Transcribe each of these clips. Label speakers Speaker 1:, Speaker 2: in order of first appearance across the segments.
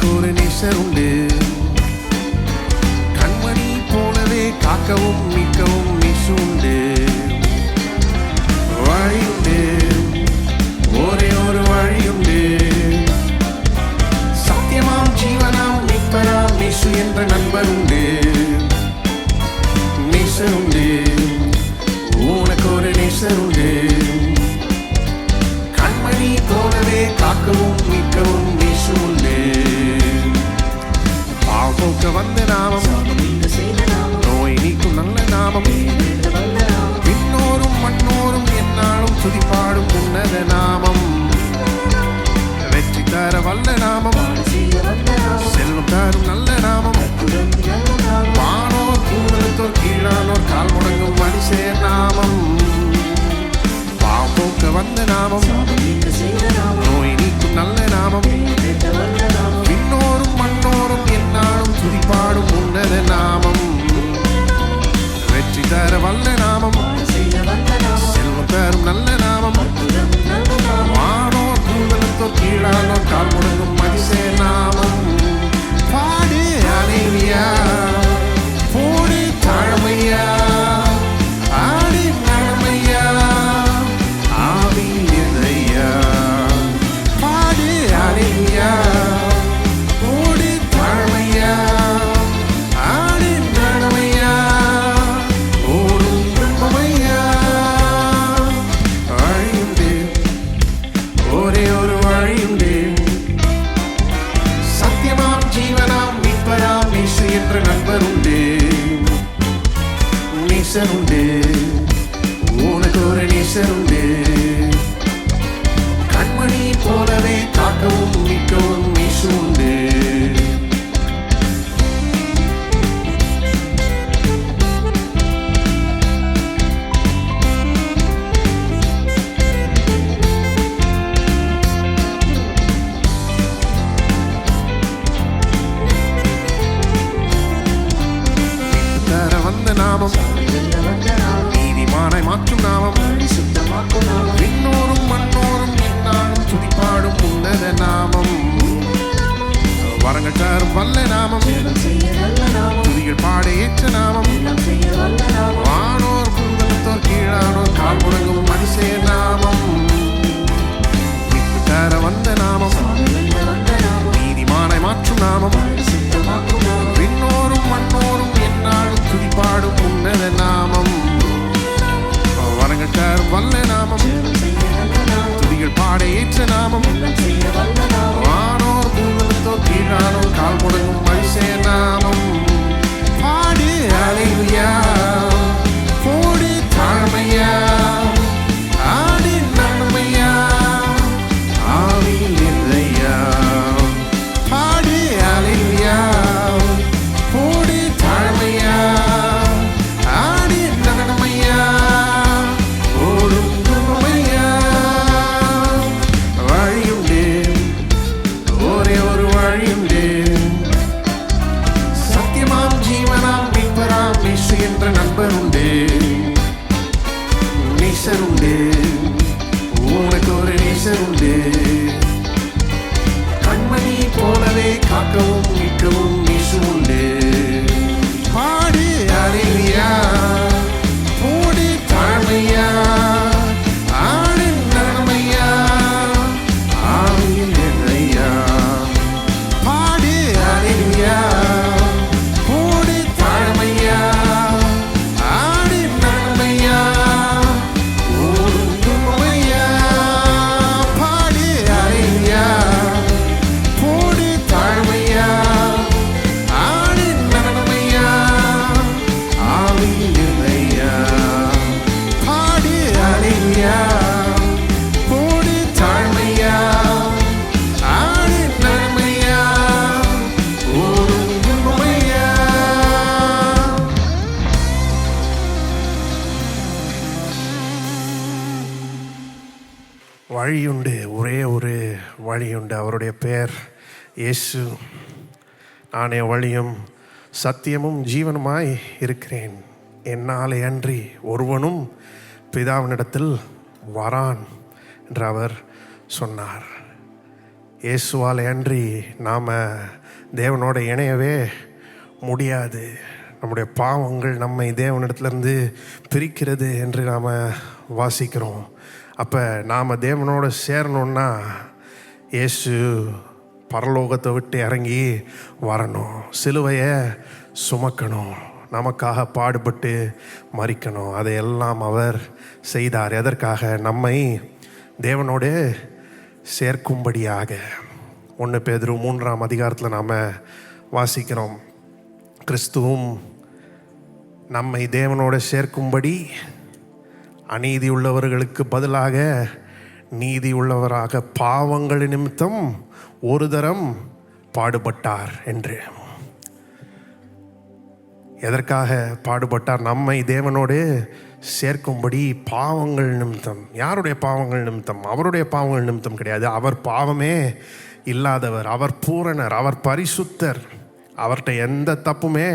Speaker 1: உனக்கு ஒரு நேசர் உண்டு. கண்மணி போலவே காக்கவும் மீட்கவும் இயேசு உண்டு. வழி உண்டு, ஒரே ஒரு வழி உண்டு. சத்தியமாம் ஜீவனாம் மீட்பராம் இயேசு என்ற நண்பர் உண்டு. நேசர் உண்டு, உனக்கு ஒரு நேசர் உண்டு. கண்மணி போலவே காக்கவும் மீட்கவும் இயேசு உண்டு. பாவப்போக்க வந்த நாமம், நோய் நீக்கும் நல்ல நாமம், விண்ணோரும் மண்ணோரும் எந்நாளும் துதிப்பாடும் உன்னத நாமம். வெற்றி தர வல்ல நாமம், செல்வம் தரும் நல்ல நாமம், வானோர் பூதலத்தோர் கீழானோர் கால் முடங்கும் மனுஷர் நாமம். பாவம் போக்க வந்த நாமம், நோய் நீக்கும் நல்ல நாமம், விண்ணோரும் மண்ணோரும் எந்நாளும் துதிப்பாடும் உன்னத நாமம். வெற்றி தர வல்ல நாமம், செல்வம் தரும் நல்ல நாமம், வானோர் பூதலத்தோர் கீழானோர் கால் முடங்கும் மனுஷர் நாமம். பாடு அல்லேலூயா, போடு தாழ்மையா, ஆடி நடமையா, ஆவி எதையா. பாடு அல்லேலூயா, போடு தாழ்மையா, ஆடி நடமையா, ஓடும் துன்பமையா. வழியுண்டு, ஒரே ஒரு வழியுண்டு. சத்தியமாம் ஜீவனாம் மீட்பராம் இயேசு என்ற நண்பர் உண்டு. நேசர் உண்டு, உனக்கு ஒரு நேசர் உண்டு. கண்மணி போலவே காக்கவும் மீட்கவும் இயேசு உண்டு. தர வந்த நாமம், நீதிமானாய் மாற்றும் நாமம், விண்ணோரும் மண்ணோரும் எந்நாளும் துதிப்பாடும் உன்னத நாமம். வரங்கள் தரும் வல்ல நாமம், துதிகள் பாட ஏற்ற நாமம், வானோர் பூதலத்தோர் கீழானோர் கால் முடங்கும் மனுஷர் நாமம். மீட்பு தர வந்த நாமம், நீதிமானாய் மாற்றும் நாமம், விண்ணோரும் மண்ணோரும் எந்நாளும் துதிப்பாடும் உன்னத நாமம். வரங்கள் தரும் வல்ல நாமம், துதிகள் பாட ஏற்ற நாமம், வானோர் பூதலத்தோர் கீழானோர் கால் முடங்கும் மனுஷர் நாமம். பாடு அல்லேலூயா, போடு தாழ்மையா, ஆடி நன்மையா, ஆவி எதையா. பாடு அல்லேலூயா, போடு தாழ்மையா, ஆடி நன்மையா, ஓடும் துன்பமையா. வழியுண்டு, ஒரே ஒரு வழியுண்டு. சத்தியமாம் ஜீவனாம் மீட்பராம் இயேசு என்ற நண்பர் உண்டு. நேசர் உண்டு, உனக்கு ஒரு நேசர் உண்டு. கண்மணி போலவே காக்கவும் மீட்கவும் இயேசு உண்டு. பாடு அல்லேலூயா, போடு தாழ்மையா, ஆடு நன்மையா, ஆவியில் எதையா. பாடு அல்லேலூயா, போடு தாழ்மையா, ஆடு நன்மையா, ஓடும் துன்பமையா. பாடு அல்லேலூயா, போடு தாழ்மையா, ஆடு நன்மையா, ஆவியில் எதையா. பாடு அல்லேலூயா, போடு தாழ்மையா, ஆடு நன்மையா, ஓடும் துன்பமையா. வழியுண்டு, ஒரே ஒரு வழியுண்டு. அவருடைய பெயர் இயேசு. நானே வழியும் சத்தியமும் ஜீவனுமாய் இருக்கிறேன். என்னாலே அன்றி ஒருவனும் பிதாவினிடத்தில் வரான் என்று அவர் சொன்னார்.
Speaker 2: இயேசுவால் அன்றி நாம் தேவனோட இணையவே முடியாது. நம்முடைய பாவங்கள் நம்மை தேவனிடத்துலேருந்து பிரிக்கிறது என்று நாம் வாசிக்கிறோம். அப்போ நாம் தேவனோட சேரணுன்னா இயேசு பரலோகத்தை விட்டு இறங்கி வரணும், சிலுவையை சுமக்கணும், நமக்காக பாடுபட்டு மரிக்கணும். அதையெல்லாம் அவர் செய்தார். எதற்காக? நம்மை தேவனோடு சேர்க்கும்படியாக. 1 பேதுரு 3ஆம் அதிகாரத்தில் நாம் வாசிக்கிறோம், கிறிஸ்துவும் நம்மை தேவனோடு சேர்க்கும்படி அநீதி உள்ளவர்களுக்கு பதிலாக நீதி உள்ளவராக பாவங்கள் நிமித்தம் ஒரு தரம் பாடுபட்டார் என்று. எதற்காக பாடுபட்டார்? நம்மை தேவனோடு சேர்க்கும்படி பாவங்கள் நிமித்தம். யாருடைய பாவங்கள் நிமித்தம்? அவருடைய பாவங்கள் நிமித்தம் கிடையாது. அவர் பாவமே இல்லாதவர், அவர் பூரணர், அவர் பரிசுத்தர், அவர்கிட்ட எந்த தப்புமே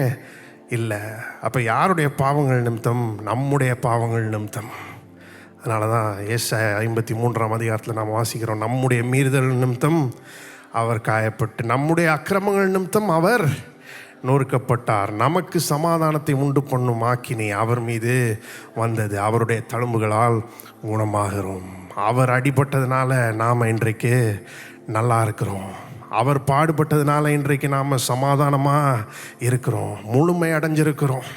Speaker 2: இல்லை. அப்போ யாருடைய பாவங்கள் நிமித்தம்? நம்முடைய பாவங்கள் நிமித்தம். அதனால தான் ஏசாயா 53ஆம் அதிகாரத்தில் நாம் வாசிக்கிறோம், நம்முடைய மீறுதல் நிமித்தம் அவர் காயப்பட்டு, நம்முடைய அக்கிரமங்கள் நிமித்தம் அவர் நொறுக்கப்பட்டார், நமக்கு சமாதானத்தை உண்டு பண்ணும் ஆக்கினை அவர் மீது வந்தது, அவருடைய தழும்புகளால் குணமாகிறோம். அவர் அடிபட்டதுனால நாம் இன்றைக்கு நல்லா இருக்கிறோம். அவர் பாடுபட்டதுனால இன்றைக்கு நாம் சமாதானமாக இருக்கிறோம், முழுமை அடைஞ்சிருக்கிறோம்.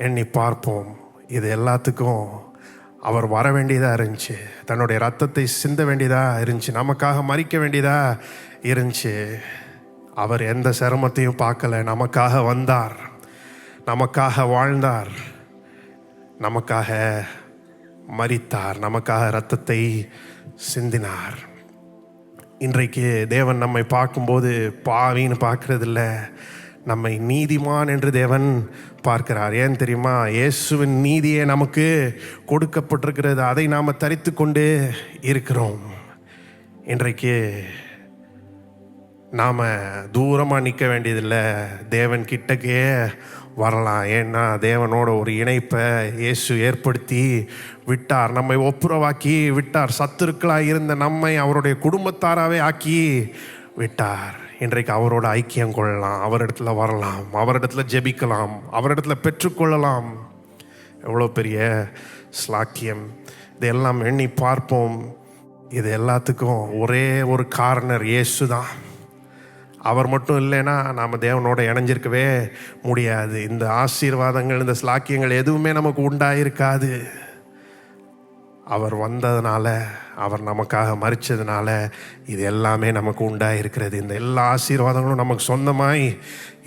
Speaker 2: எண்ணி பார்ப்போம், இது எல்லாத்துக்கும் அவர் வர வேண்டியதாக இருந்துச்சு, தன்னுடைய ரத்தத்தை சிந்த வேண்டியதாக இருந்துச்சு, நமக்காக மரிக்க வேண்டியதாக இருந்துச்சு. அவர் எந்த சிரமத்தையும் பார்க்கல, நமக்காக வந்தார், நமக்காக வாழ்ந்தார், நமக்காக மரித்தார், நமக்காக இரத்தத்தை சிந்தினார். இன்றைக்கு தேவன் நம்மை பார்க்கும்போது பாவின்னு பார்க்கறதில்ல, நம்மை நீதிமான் என்று தேவன் பார்க்கிறார். ஏன் தெரியுமா? இயேசுவின் நீதியே நமக்கு கொடுக்கப்பட்டிருக்கிறது, அதை நாம் தரித்து கொண்டு இருக்கிறோம். இன்றைக்கு நாம் தூரமாக நிற்க வேண்டியதில்லை, தேவன் கிட்டக்கே வரலாம். ஏன்னா தேவனோட ஒரு இணைப்பை இயேசு ஏற்படுத்தி விட்டார், நம்மை ஒப்புரவாக்கி விட்டார், சத்துருக்களாக இருந்த நம்மை அவருடைய குடும்பத்தாராகவே ஆக்கி விட்டார். இன்றைக்கு அவரோட ஐக்கியம் கொள்ளலாம், அவரிடத்துல வரலாம், அவரிடத்துல ஜெபிக்கலாம், அவரிடத்துல பெற்றுக்கொள்ளலாம். எவ்வளோ பெரிய ஸ்லாக்கியம்! இதெல்லாம் எண்ணி பார்ப்போம். இது எல்லாத்துக்கும் ஒரே ஒரு காரணர் இயேசு தான். அவர் மட்டும் இல்லைன்னா நாம் தேவனோட இணைஞ்சிருக்கவே முடியாது. இந்த ஆசீர்வாதங்கள், இந்த ஸ்லாக்கியங்கள் எதுவுமே நமக்கு உண்டாயிருக்காது. அவர் வந்ததுனால, அவர் நமக்காக மரிச்சதுனால இது எல்லாமே நமக்கு உண்டாயிருக்கிறது. இந்த எல்லா ஆசீர்வாதங்களும் நமக்கு சொந்தமாய்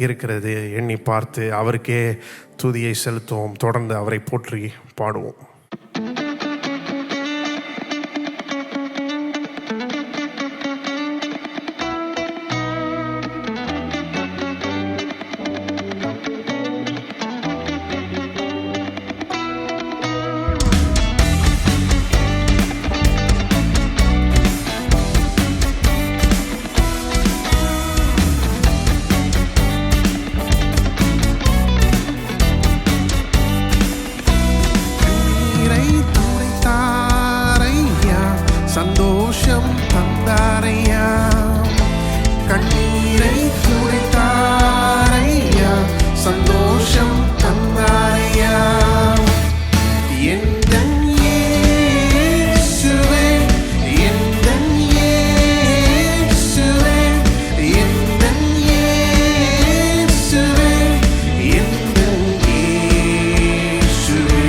Speaker 2: இருக்கிறது. எண்ணி பார்த்து அவருக்கே துதியை செலுத்துவோம். தொடர்ந்து அவரை போற்றி பாடுவோம். சந்தோஷம் தந்தாரையா, கண்ணீரை துடைத்தாரையா, சந்தோஷம் தந்தாரையா. எந்தன் இயேசுவே, எந்தன் இயேசுவே, எந்தன் இயேசுவே, எந்தன் இயேசுவே,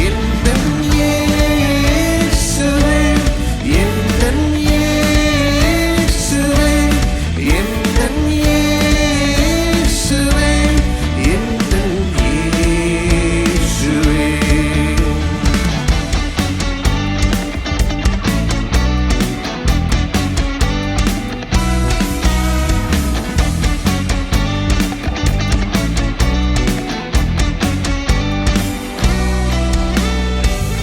Speaker 2: எந்தன் இயேசுவே, எந்தன் இயேசுவே, எந்தன் இயேசுவே, எந்தன் இயேசுவே.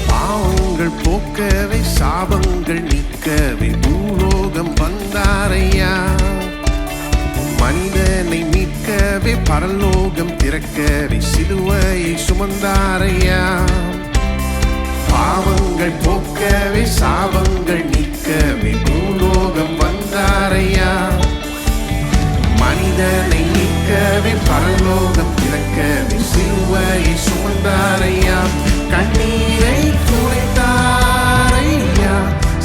Speaker 2: பாவங்கள் போக்கவே, சாபங்கள் நீக்கவே பூலோகம் வந்தாரையா, மனிதனை மீட்கவே பரலோகம் திறக்கவே சிலுவையை சுமந்தாரையா.
Speaker 1: பாவங்கள் போக்கவே சாபங்கள் நீக்கவே பூலோகம் வந்தாரையா. மனிதனை நீக்கவே பரலோகம் திறக்கவே சிலுவையை சுமந்தாரையா. கண்ணீரை துடைத்தாரையா,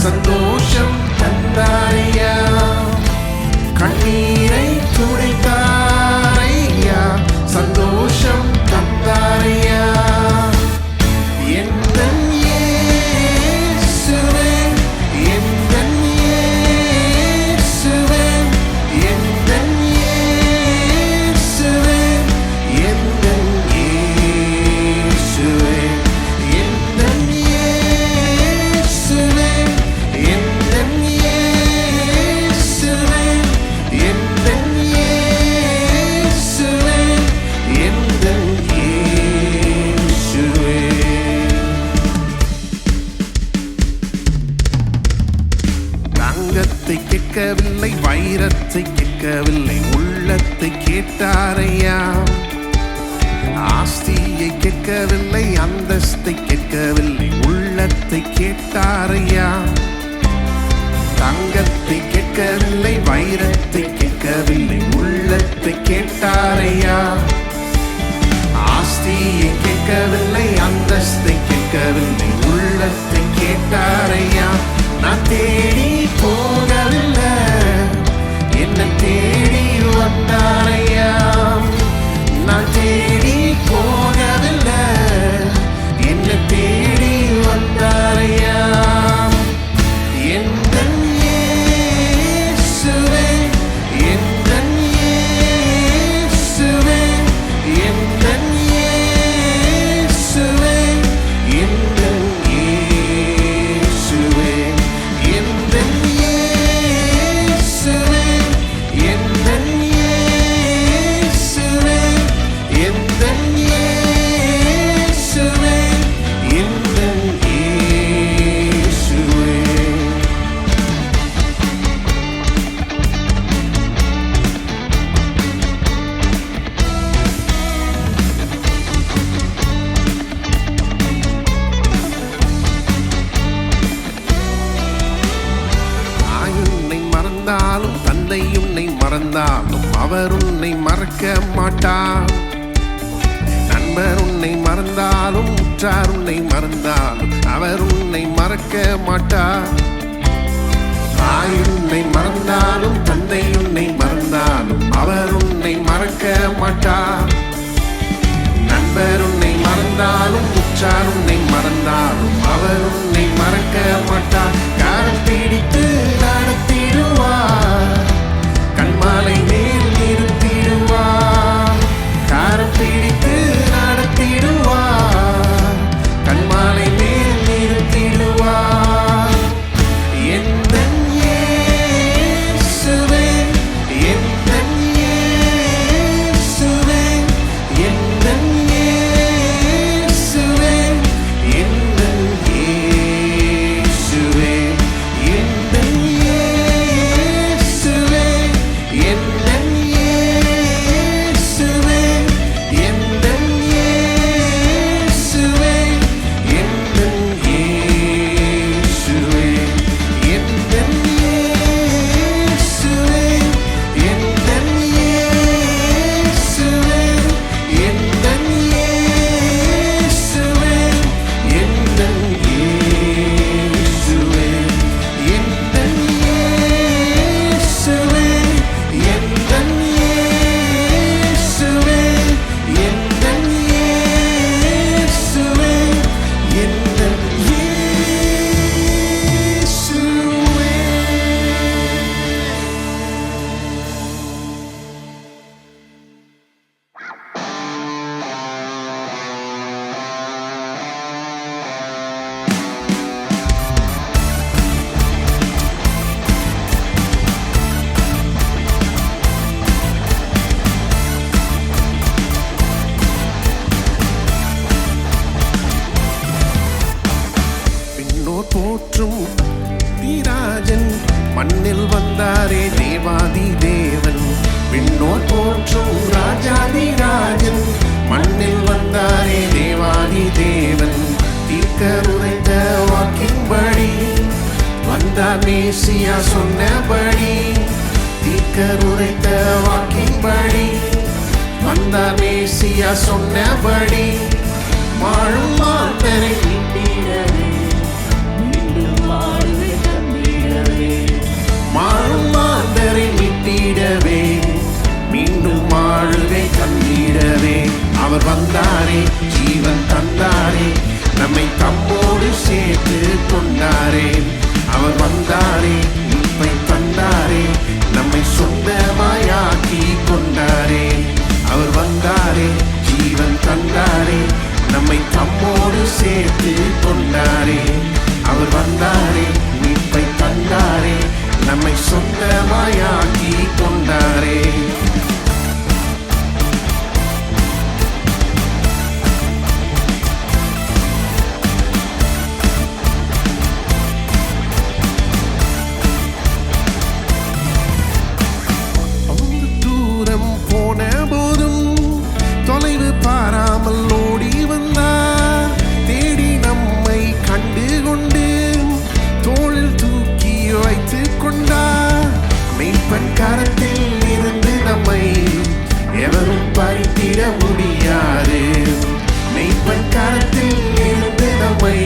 Speaker 1: சந்தோஷம் தந்தாரையா. கண்ணீரை துடைத்தாரையா, சந்தோஷம் தந்தாரையா. எந்தன் இயேசுவே, எந்தன் இயேசுவே, எந்தன் இயேசுவே, எந்தன் இயேசுவே, எந்தன் இயேசுவே, எந்தன் இயேசுவே, எந்தன் இயேசுவே, எந்தன் இயேசுவே. தங்கத்தை கேட்கவில்லை, வைரத்தை கேட்கவில்லை, உள்ளத்தை கேட்டாரையா. ஆஸ்தியை கேட்கவில்லை, அந்தஸ்தை கேட்கவில்லை, உள்ளத்தை கேட்டாரையா. தங்கத்தை கேட்கவில்லை, வைரத்தை கேட்கவில்லை, உள்ளத்தை கேட்டாரையா. ஆஸ்தியை கேட்கவில்லை, அந்தஸ்தை கேட்கவில்லை, உள்ளத்தை கேட்டாரையா. நான் தேடி போகவில்லை, என்ன தேடி வந்தாரையா. நான் தேடி போகவில்லை, என்ன தேடி வந்தாரையா. எந்தன் இயேசுவே, எந்தன் இயேசுவே, எந்தன் இயேசுவே, எந்தன் இயேசுவே, எந்தன் இயேசுவே, எந்தன் இயேசுவே, எந்தன் இயேசுவே, எந்தன் இயேசுவே. தாய் உன்னை மறந்தாலும் தந்தை உன்னை மறந்தாலும் அவர் உன்னை மறக்க மாட்டார். நண்பர் உன்னை மறந்தாலும் உற்றார் உன்னை மறந்தாலும் அவர் உன்னை மறக்க மாட்டார். தாய் உன்னை மறந்தாலும் தந்தை உன்னை மறந்தாலும் அவர் உன்னை மறக்க மாட்டார். நண்பர் உன்னை மறந்தாலும் உற்றார் உன்னை மறந்தாலும் அவர் உன்னை மறக்க மாட்டார். கரம் பிடித்து நடத்திடுவார், கண்மாலை மேல் நிறுத்திடுவார். கரம் பிடித்து நடத்திடுவார், கண்மாலை மேல் நிறுத்திடுவார். எந்தன் இயேசுவே, எந்தன் இயேசுவே, எந்தன் இயேசுவே, எந்தன் இயேசுவே, எந்தன் இயேசுவே, எந்தன் இயேசுவே, எந்தன் இயேசுவே, எந்தன் இயேசுவே, எந்தன் இயேசுவே, எந்தன் இயேசுவே, எந்தன் இயேசுவே, எந்தன் இயேசுவே, எந்தன் இயேசுவே, எந்தன் இயேசுவே, எந்தன் இயேசுவே, எந்தன் இயேசுவே. விண்ணோர் போற்றும் தீராஜன் மண்ணில் வந்தாரே தேவாதி தேவன். விண்ணோர் போற்றும் ராஜாதி ராஜன் மண்ணில் வந்தாரே தேவாதி தேவன். தீர்க்கருரை மேசியா சொன்னபடி தீர்க்கர் உரைத்த வாக்கின்படி வந்தார் மேசியா சொன்னபடி வாழும் மாந்தரை மீட்டிடவே மீண்டும் வாழ்வை தந்திடவே வாழும் மாந்தரை மீட்டிடவே மீண்டும் வாழ்வை தந்திடவே அவர் வந்தாரே ஜீவன் தந்தாரே நம்மை தம்மோடு சேர்த்து கொண்டாரே அவர் வந்தாரே மீட்பை தந்தாரே நம்மை சொந்தமாயாக்கி கொண்டாரே அவர் வந்தாரே ஜீவன் தந்தாரே நம்மை தம்மோடு சேர்த்து கொண்டாரே அவர் வந்தாரே மீட்பை தந்தாரே நம்மை சொந்தமாயாக்கி கொண்டாரே தொலைவு பாராமல் ஓடி வந்தார் தேடி நம்மை கண்டு கொண்டு தோளில் தூக்கி வைத்து கொண்டார் மெய்ப்பன் கரத்தில் இருந்து நம்மை எவரும் பறித்திட முடியாது மெய்ப்பன் கரத்தில் இருந்து நம்மை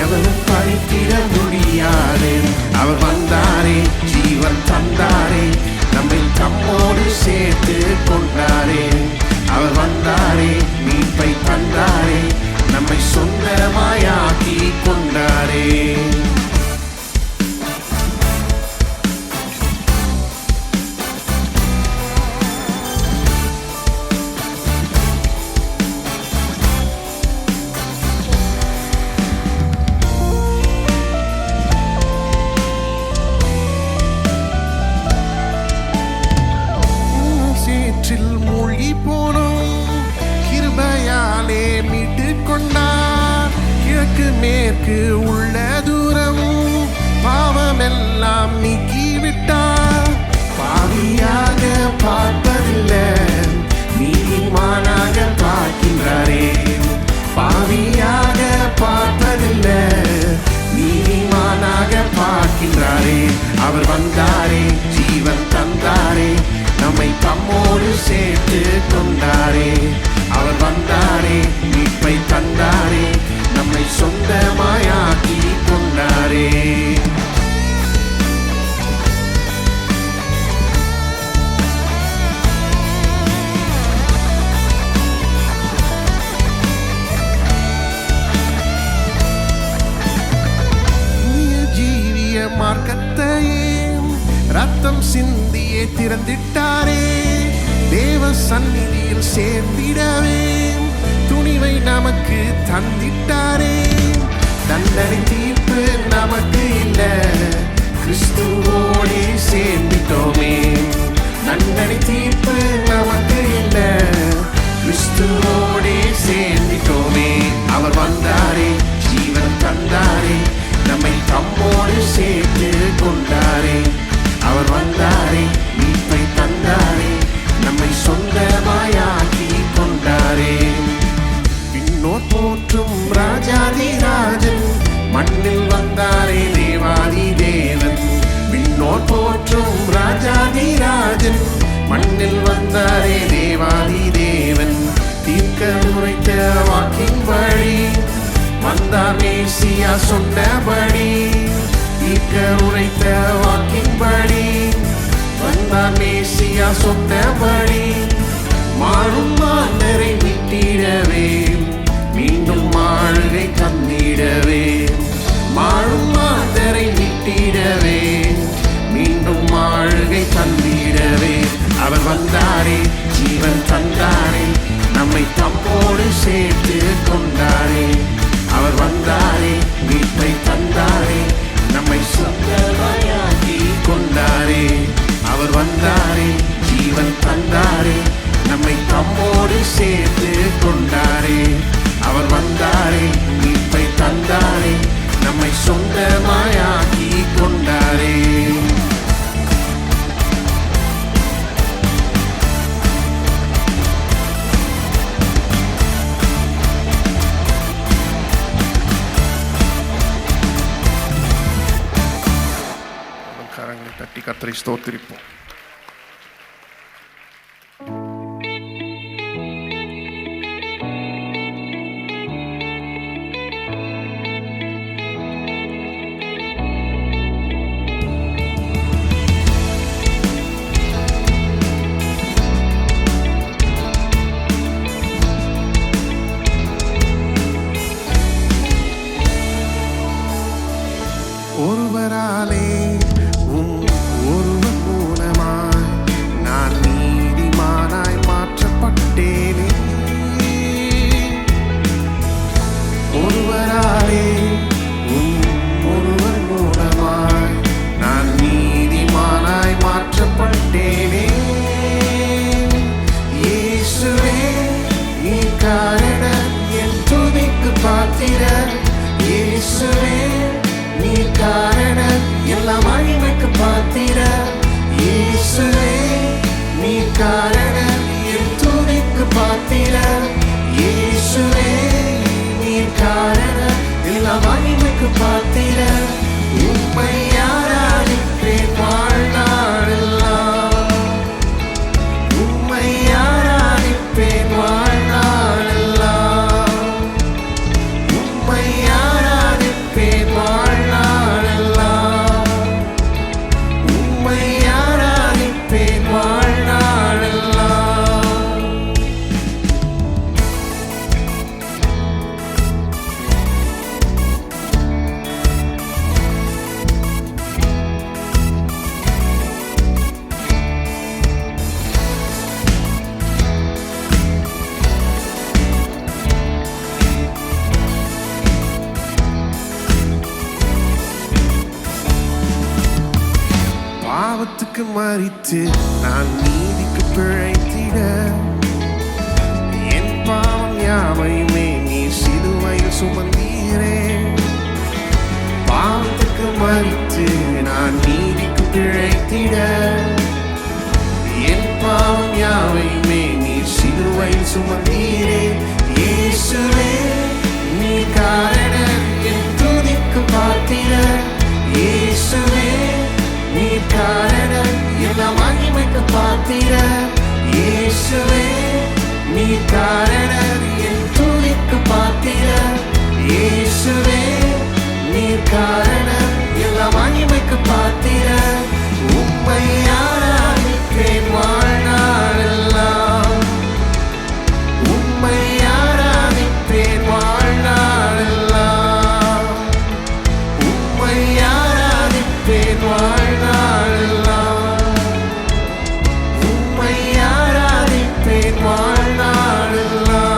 Speaker 1: எவரும் பறித்திட முடியாது அவர் வந்தாரே ஜீவன் தந்தாரே நம்மை தம்மோடு சேர்த்து கொண்டாரே அவர் வந்தாரே மீட்பை தந்தாரே நம்மை சொந்தமாயாக்கி கொண்டாரே சேற்றில் மூழ்கி போனோம் கிருபையாலே மீட்டு கொண்டார் கிழக்கு மேற்கு உள்ள தூரம் பாவமெல்லாம் நீக்கிவிட்டார் பாவியாக பார்ப்பதில்லை நீதிமானாக பார்க்கின்றாரே பாவியாக பார்ப்பதில்லை நீதிமானாக பார்க்கின்றாரே அவர் வந்தாரே ஜீவன் தந்தாரே நம்மை தம்மோடு சேர்த்து கொண்டாரே அவர் வந்தாரே மீட்பை தந்தாரே நம்மை சொந்தமாயாக்கி கொண்டாரே ஜீவிய மார்க்கத்தையே ரத்தம் சிந்தியே திறந்திட்டாரே தேவ சந்நிதியில் சேர்ந்திடவே துணிவை நமக்கு தந்திட்டாரே தண்டனை தீர்ப்பு நமக்கு இல்ல கிறிஸ்துவோடே சேர்ந்துட்டோமே தண்டனை தீர்ப்பு நமக்கு இல்ல கிறிஸ்துவோடே சேர்ந்துட்டோமே அவர் வந்தாரே ஜீவன் தந்தாரே நம்மை தம்மோடு சேர்த்து கொண்டாரே அவர் வந்தாரே மீட்பை தந்தாரே நம்மை சொந்தமாயாக்கி கொண்டாரே விண்ணோர் போற்றும் ராஜாதி ராஜன் மண்ணில் வந்தாரே தேவாதி தேவன் விண்ணோர் போற்றும் ராஜாதி ராஜன் மண்ணில் வந்தாரே தேவாதி தேவன் தீர்க்க உரைத்த வாக்கின் வழி வந்தார் மேசியா சொன்னபடி தீர்க்க உரைத்த வாக்கின்படி வந்தார் மேசியா சொன்னபடி மாறும் மாந்தரை மீட்டிடவே மீண்டும் மாழ்கை தந்திடவே மாறும் மாந்தரை மீட்டிடவே மீண்டும் மாழ்கை தந்திடவே அவர் வந்தாரே ஜீவன் தந்தாரே நம்மை தம்மோடு சேர்த்து கொண்டாரே அவர் வந்தாரே மீட்பை தந்தாரே நம்மை சொந்தமாயாக்கி கொண்டாரே அவர் வந்தாரே ஜீவன் தந்தாரே நம்மை தம்மோடு சேர்த்து கொண்டாரே அவர் வந்தாரே மீட்பை தந்தாரே நம்மை சொந்தமாயாக்கி கொண்டாரே
Speaker 2: கர்த்தரை ஸ்தோத்திரிப்போம். ஒருவராலே ஒருவர் மூலமாய் நான் நீதிமானாய் மாற்றப்பட்டேனே. ஒருவராலே ஒருவர் மூலமாய் நான் நீதிமானாய் மாற்றப்பட்டேனே. இயேசுவே நீ காரணம் என் துதிக்கு பாத்திரர். இயேசுவே நீ காரணம் எல்லா மகிமைக்கு பாத்திரர். இயேசுவே நீ காரணம் என் துதிக்கு பாத்திரர். இயேசுவே நீ காரணம் எல்லா மகிமைக்கு பாத்திரர். உம்மை ஆராதிப்பேன் வாழ்நாளெல்லாம். உம்மை ஆராதிப்பேன் வாழ்நாளெல்லாம். உம்மை ஆராதிப்பேன் வாழ்நாளெல்லாம். உம்மை ஆராதிப்பேன் வாழ்நாளெல்லாம். பாவத்துக்கு மரித்து நான் நீதிக்கு பிழைத்திட என் பாவம் யாவையுமே நீ சிலுவையில் சுமந்தீரே. பாவத்துக்கு மரித்து நான் நீதிக்கு பிழைத்திட என் பாவம் யாவையுமே நீ சிலுவையில் சுமந்தீரே. இயேசுவே நீ காரணம் என் துதிக்கு பாத்திரர். இயேசுவே நீ காரணம் எல்லா மகிமைக்கு பாத்திரர். இயேசுவே நீ காரணம் என் துதிக்கு பாத்திரர். இயேசுவே நீ காரணம் எல்லா மகிமைக்கு பாத்திரர். உம்மை ஆராதிப்பேன் வாழ்நாளெல்லாம். உம்மை ஆராதிப்பேன் வாழ்நாளெல்லாம். உம்மை ஆராதிப்பேன் வாழ்நாளெல்லாம். உம்மை ஆராதிப்பேன் வாழ்நாளெல்லாம்.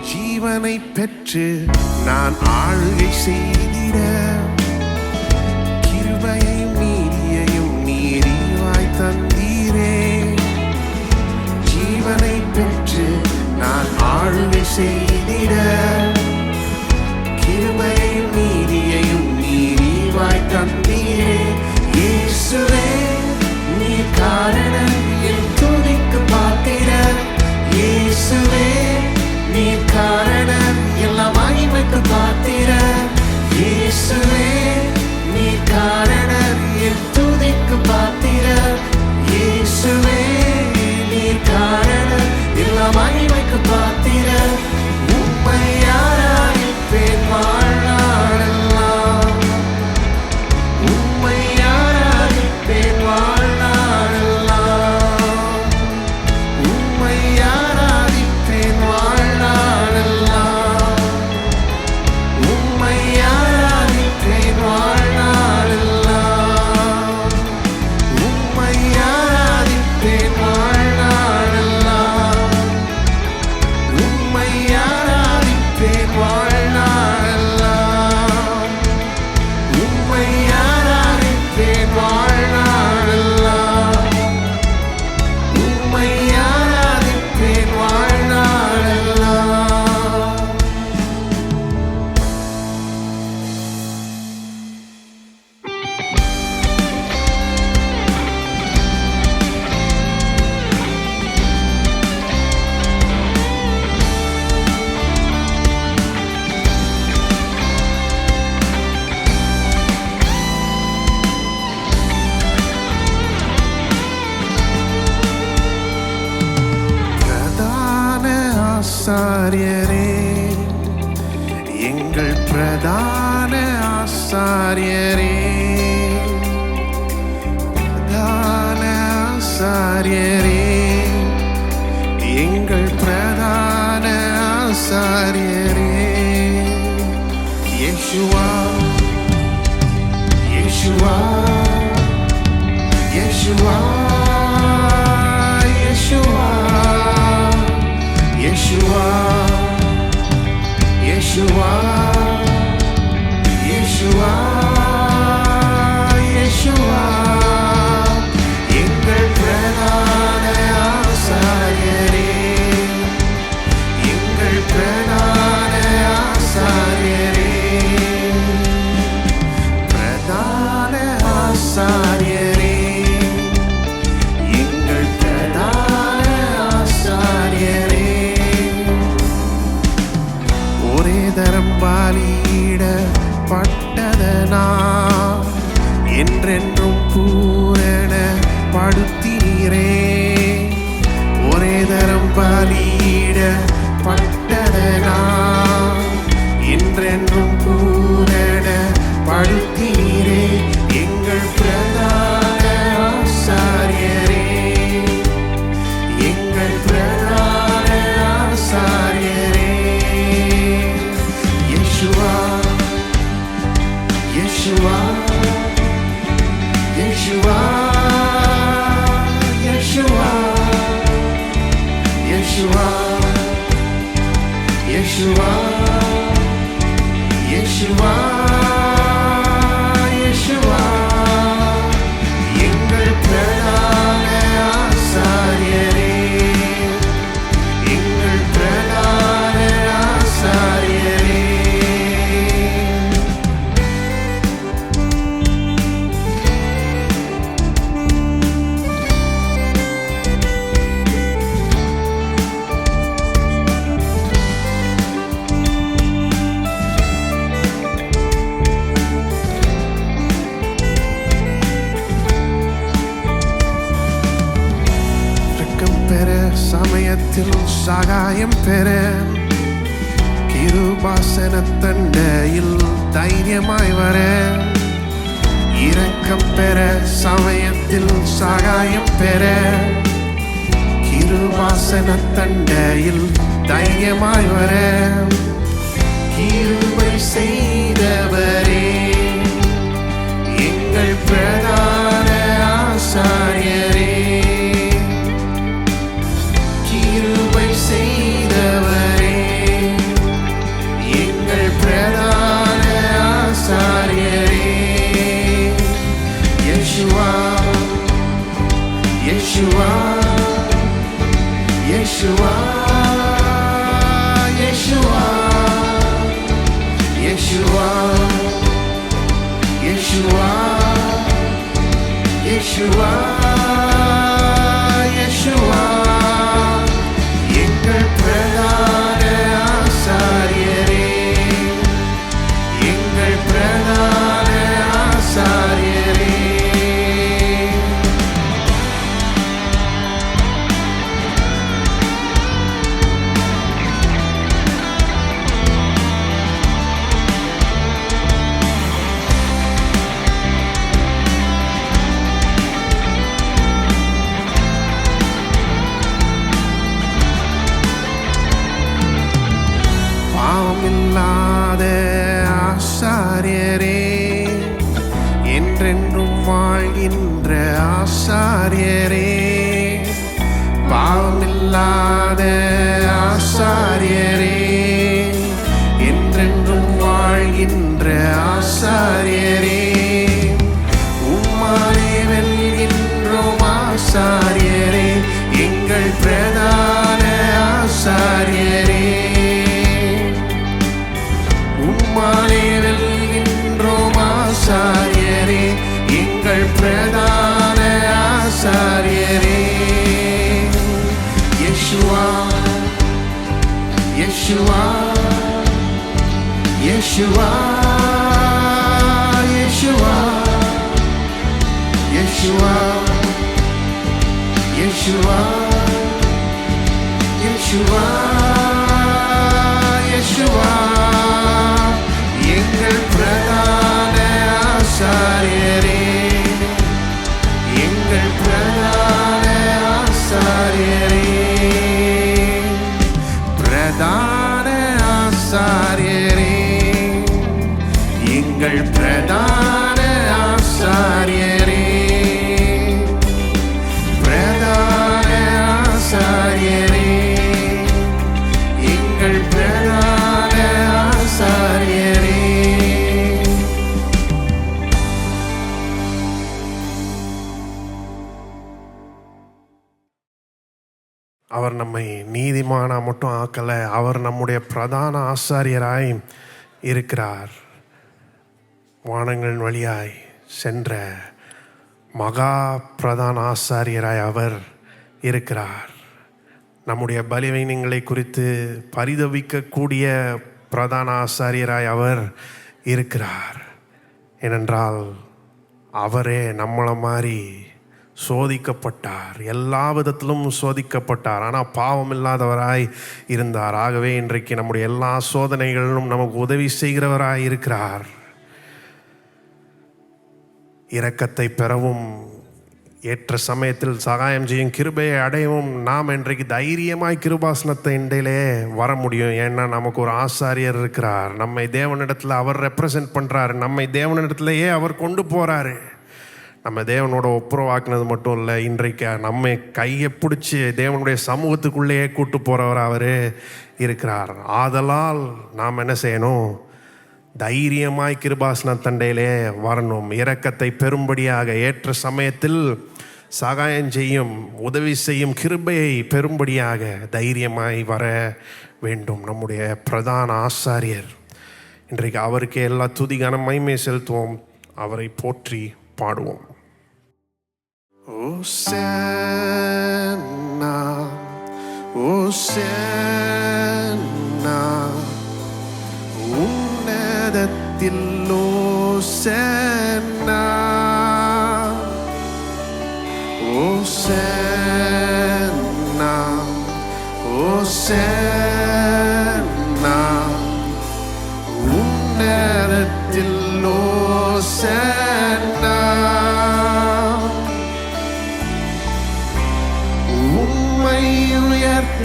Speaker 2: ஜீவனை பெற்று நான் ஆளுகை செய்திட கிருபையையும் நீதியையும் நீரிவாய் தந்தீரே. ஜீவனை பெற்று நான் ஆளுகை செய்திட கிருபையையும் நீதியையும் நீரிவாய் தந்தீரே. இயேசுவே நீ காரணம் என் துதிக்கு பாத்திரர். இயேசுவே நீ காரணம் எல்லா மகிமைக்கு பாத்திரர். இயேசுவே நீ காரணம் என் துதிக்கு பாத்திரர். இயேசுவே நீ காரணம் எல்லா மகிமைக்கு பாத்திரர். உம்மை ஆராதிப்பேன் வாழ்நாளெல்லாம். உம்மை ஆராதிப்பேன் வாழ்நாளெல்லாம். உம்மை ஆராதிப்பேன் வாழ்நாளெல்லாம். உம்மை ஆராதிப்பேன் வாழ்நாளெல்லாம். உம்மை ஆராதிப்பேன் வாழ்நாளெல்லாம். உம்மை ஆசாரியரே, எங்கள் பிரதான ஆசாரியரே, பிரதான ஆசாரியரே, எங்கள் பிரதான ஆசாரியரே. யேசுவா, யேசுவா, யேசுவா, யேசுவா, யேசுவா, யேசுவா, யேசுவா, யேசுவா, எங்கள் பிரதான ஆசாரியரே, எங்கள் பிரதான ஆசாரியரே, பிரதான ஆசாரியரே, எங்கள் பிரதான ஆசாரியரே. ஒரே தரம் பலியிடப்பட்டதனா என்றென்றும் பூரண படுத்தீரே. ஒரே தரம் பலியிடப்பட்டதனா என்றென்றும் பூரண படுத்தீரே. எங்கள் பிரதான ஆசாரியரே, எங்கள் பிரதான ஆசாரியரே. யேசுவா, யேசுவா, யேசுவா, யேசுவா, யேசுவா, யேசுவா, யேசுவா, யேசுவா, எங்கள் பிரதான ஆசாரியரே, எங்கள் பிரதான ஆசாரியரே. இரக்கம் பெற, சமயத்தில் சகாயம் பெற, கிருபாசன தண்டையில் தைரியமாய் வர. இரக்கம் பெற, சமயத்தில் சகாயம் பெற, கிருபாசன தண்டையில் தைரியமாய் வர. கிருபை செய்தவரே, எங்கள் பிரதான ஆசாரியரே, கிருபை செய்தவரே, எங்கள் பிரதான ஆசாரியரே. யேசுவா, யேசுவா, யேசுவா, யேசுவா, யேசுவா, யேசுவா, யேசுவா, யேசுவா, எங்கள் பிரதான ஆசாரியரே, எங்கள் பிரதான ஆசாரியரே. பாவமில்லாத ஆசாரியரே, என்றென்றும் வாழ்கின்ற ஆசாரியரே. பாவமில்லாத ஆசாரியரே, என்றென்றும் வாழ்கின்ற ஆசாரியரே. உம்மாலே வெல்கின்றோம் ஆசாரியரே, எங்கள் பிரதான ஆசாரியரே. உம்மாலே வெல்கின்றோம் ஆசாரியரே, எங்கள் பிரதான ஆசாரியரே. யேசுவா, யேசுவா, யேசுவா, யேசுவா, யேசுவா, யேசுவா, யேசுவா, நீதிமானா மட்டும் ஆக்கலை, அவர் நம்முடைய பிரதான ஆசாரியராய் இருக்கிறார். வானங்களின் வழியாய் சென்ற மகா பிரதான ஆசாரியராய் அவர் இருக்கிறார். நம்முடைய பலவீனங்களை குறித்து பரிதவிக்கக்கூடிய பிரதான ஆசாரியராய் அவர் இருக்கிறார். ஏனென்றால் அவரே நம்மளை மாதிரி சோதிக்கப்பட்டார், எல்லா விதத்திலும் சோதிக்கப்பட்டார், ஆனால் பாவம் இல்லாதவராய் இருந்தார். ஆகவே இன்றைக்கு நம்முடைய எல்லா சோதனைகளிலும் நமக்கு உதவி செய்கிறவராய் இருக்கிறார். இரக்கத்தை பெறவும் ஏற்ற சமயத்தில் சகாயம் செய்யும் கிருபையை அடையவும் நாம் இன்றைக்கு தைரியமாய் கிருபாசனத்தை இண்டையிலே வர முடியும். ஏன்னா நமக்கு ஒரு ஆசாரியர் இருக்கிறார், நம்மை தேவனிடத்தில் அவர் ரெப்ரசன்ட் பண்ணுறாரு, நம்மை தேவனிடத்திலேயே அவர் கொண்டு போகிறாரு. நம்ம தேவனோட ஒப்புரவாக்குனது மட்டும் இல்லை, இன்றைக்கு நம்மை கையை பிடிச்சி தேவனுடைய சமூகத்துக்குள்ளேயே கூட்டு போகிறவர் அவர் இருக்கிறார். ஆதலால் நாம் என்ன செய்யணும்? தைரியமாய் கிருபாசன தண்டையிலே வரணும். இரக்கத்தை பெரும்படியாக ஏற்ற சமயத்தில் சகாயம் செய்யும் உதவி செய்யும் கிருபையை பெரும்படியாக தைரியமாய் வர வேண்டும். நம்முடைய பிரதான ஆசாரியர் இன்றைக்கு அவருக்கே எல்லா துதி கன மகிமை செலுத்துவோம், அவரை போற்றி பாடுவோம். ஓசன்னா ஓசன்னா உன்னதத்தில் ஓசன்னா ஓசன்னா ஓசன்னா உன்னதத்தில் ஓசன்னா உம்மை உயர்த்திடுவோம்,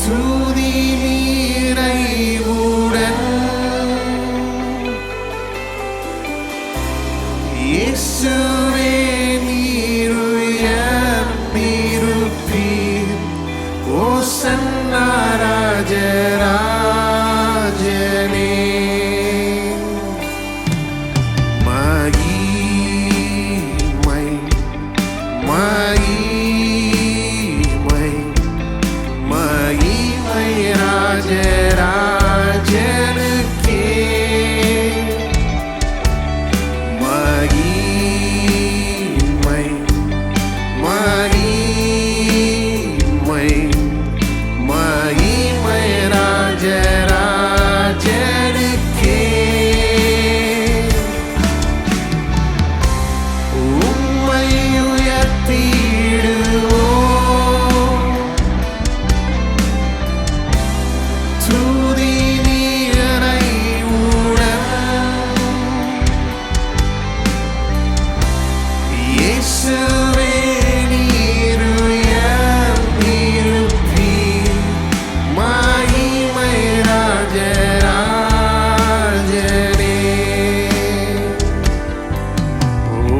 Speaker 2: துதி நிறைவுடன் இயேசுவே நீர் உயர்ந்திருப்பீர். ஓசன்னா ராஜராஜனே மகிமை மகிமை மகிமை ராஜராஜனுக்கே மகிமை மகிமை மகிமை ராஜராஜனுக்கே. உம்மை உயர்த்திடுவோம், துதி நிறைவுடன் இயேசுவே நீர் உயர்ந்திருப்பீர். மகிமை ராஜராஜனே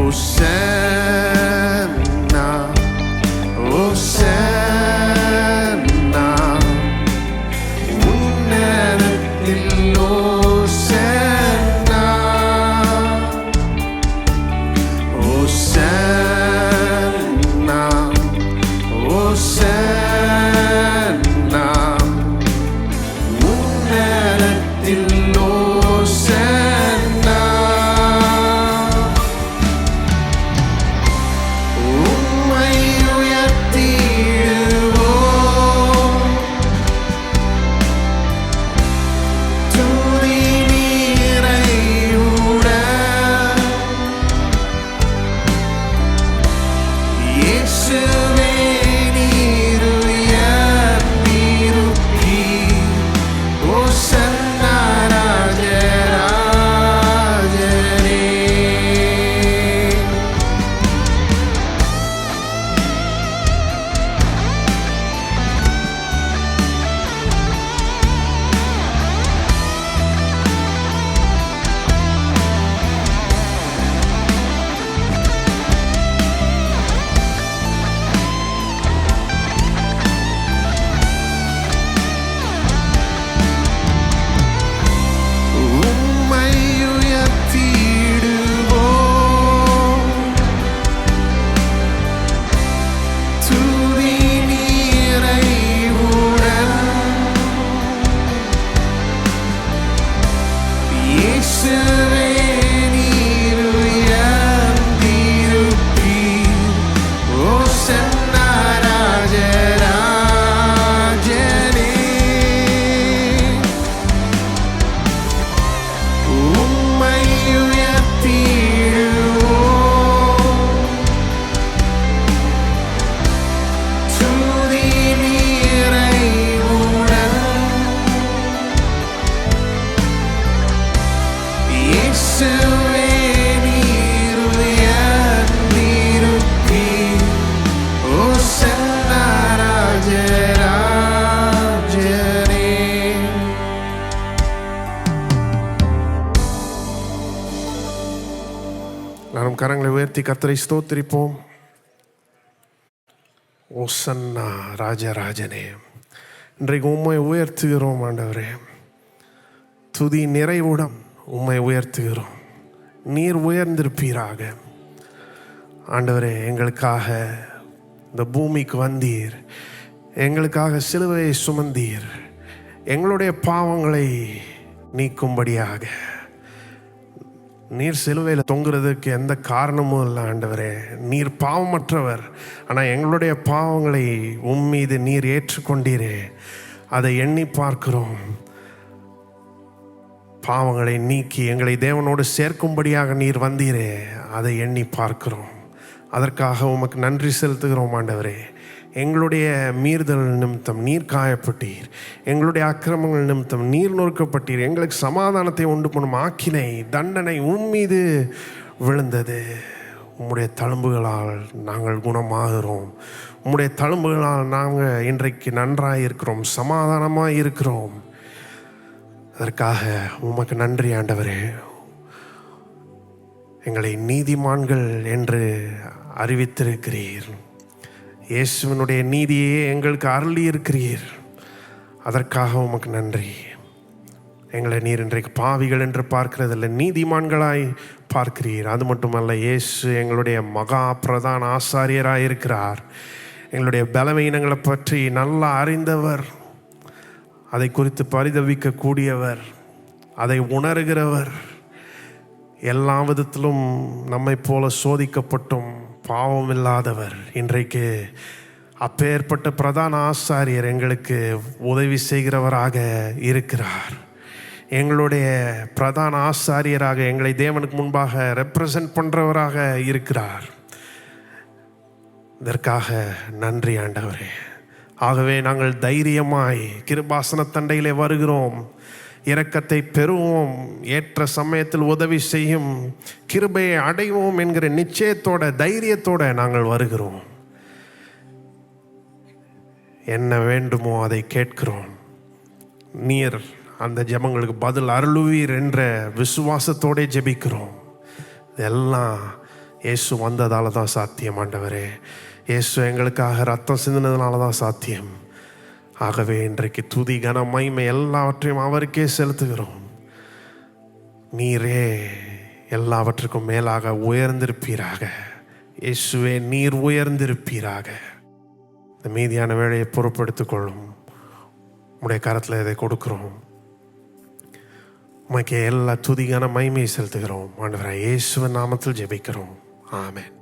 Speaker 2: ஓசன்னா ஓசன்னா உன்னதத்தில் ஓசன்னா ஓசன்னா ஓசன்னா உன்னதத்தில் ஓசன்னா உம்மை உயர்த்திடுவோம், துதி நிறைவுடன் இயேசுவே நீர் உயர்ந்திருப்பீர். ஓசன்னா ராஜராஜனே கரங்களை உயர்த்தி கர்த்தரை ஸ்தோத்திரிப்போம். ஓசன்னா ராஜராஜனே, இன்றைக்கு உம்மை உயர்த்துகிறோம் ஆண்டவரே. துதி நிறைவுடன் உம்மை உயர்த்துகிறோம். நீர் உயர்ந்திருப்பீராக ஆண்டவரே. எங்களுக்காக இந்த பூமிக்கு வந்தீர், எங்களுக்காக சிலுவையை சுமந்தீர், எங்களுடைய பாவங்களை நீக்கும்படியாக. நீர் சிலுவையில் தொங்குறதுக்கு எந்த காரணமும் இல்லை ஆண்டவரே. நீர் பாவமற்றவர், ஆனால் எங்களுடைய பாவங்களை மீது நீர் ஏற்றுக்கொண்டீரே, அதை எண்ணி பார்க்கிறோம். பாவங்களை நீக்கி எங்களை தேவனோடு சேர்க்கும்படியாக நீர் வந்தீரே, அதை எண்ணி பார்க்கிறோம். அதற்காக உமக்கு நன்றி செலுத்துகிறோம் ஆண்டவரே. எங்களுடைய மீறுதல் நிமித்தம் நீர் காயப்பட்டீர், எங்களுடைய அக்கிரமங்கள் நிமித்தம் நீர் நொறுக்கப்பட்டீர். எங்களுக்கு சமாதானத்தை உண்டு பண்ணும் ஆக்கினை தண்டனை மீது விழுந்தது. உம்முடைய தழும்புகளால் நாங்கள் குணமாகிறோம். உம்முடைய தழும்புகளால் நாங்கள் இன்றைக்கு நன்றாக இருக்கிறோம், சமாதானமாக இருக்கிறோம். அதற்காக உமக்கு நன்றி ஆண்டவரே. எங்களை நீதிமான்கள் என்று அறிவித்திருக்கிறீர். இயேசுவினுடைய நீதியே எங்களுக்கு அருளி இருக்கிறீர். அதற்காக உமக்கு நன்றி. எங்களை நீர் இன்றைக்கு பாவிகள் என்று பார்க்கிறதில்லை, நீதிமான்களாய் பார்க்கிறீர். அது மட்டுமல்ல, இயேசு எங்களுடைய மகா பிரதான ஆசாரியராக இருக்கிறார். எங்களுடைய பலவீனங்களை பற்றி நல்லா அறிந்தவர், அதை குறித்து பரிதவிக்கக்கூடியவர், அதை உணர்கிறவர். எல்லா விதத்திலும் நம்மை போல சோதிக்கப்பட்டும் பாவம் இல்லாதவர். இன்றைக்கு அப்பேற்பட்ட பிரதான ஆசாரியர் எங்களுக்கு உதவி செய்கிறவராக இருக்கிறார். எங்களுடைய பிரதான ஆசாரியராக எங்களை தேவனுக்கு முன்பாக ரெப்ரசன்ட் பண்ணுறவராக இருக்கிறார். இதற்காக நன்றி ஆண்டவரே. ஆகவே நாங்கள் தைரியமாய் கிருபாசன தண்டையிலே வருகிறோம். இரக்கத்தை பெறுவோம், ஏற்ற சமயத்தில் உதவி செய்யும் கிருபையை அடைவோம் என்கிற நிச்சயத்தோட தைரியத்தோட நாங்கள் வருகிறோம். என்ன வேண்டுமோ அதை கேட்கிறோம். நீர் அந்த ஜெபங்களுக்கு பதில் அருளுவீர் என்ற விசுவாசத்தோടെ ஜெபிக்கிறோம். இதெல்லாம் இயேசு வந்ததால தான் சாத்தியம் ஆண்டவரே. இயேசு எங்களுக்காக ரத்தம் சிந்தினதுனால தான் சாத்தியம். ஆகவே இன்றைக்கு துதி கன மகிமை எல்லாவற்றையும் அவருக்கே செலுத்துகிறோம். நீரே எல்லாவற்றுக்கும் மேலாக உயர்ந்திருப்பீராக. இயேசுவே நீர் உயர்ந்திருப்பீராக. இந்த மீதியான வேலையை பொறுப்படுத்திக் கொள்ளும். உடைய கரத்தில் இதை கொடுக்கிறோம். உமக்கு எல்லா துதி கன மகிமையை செலுத்துகிறோம் ஆண்டவரே. இயேசுவின் நாமத்தில் ஜெபிக்கிறோம். ஆமென்.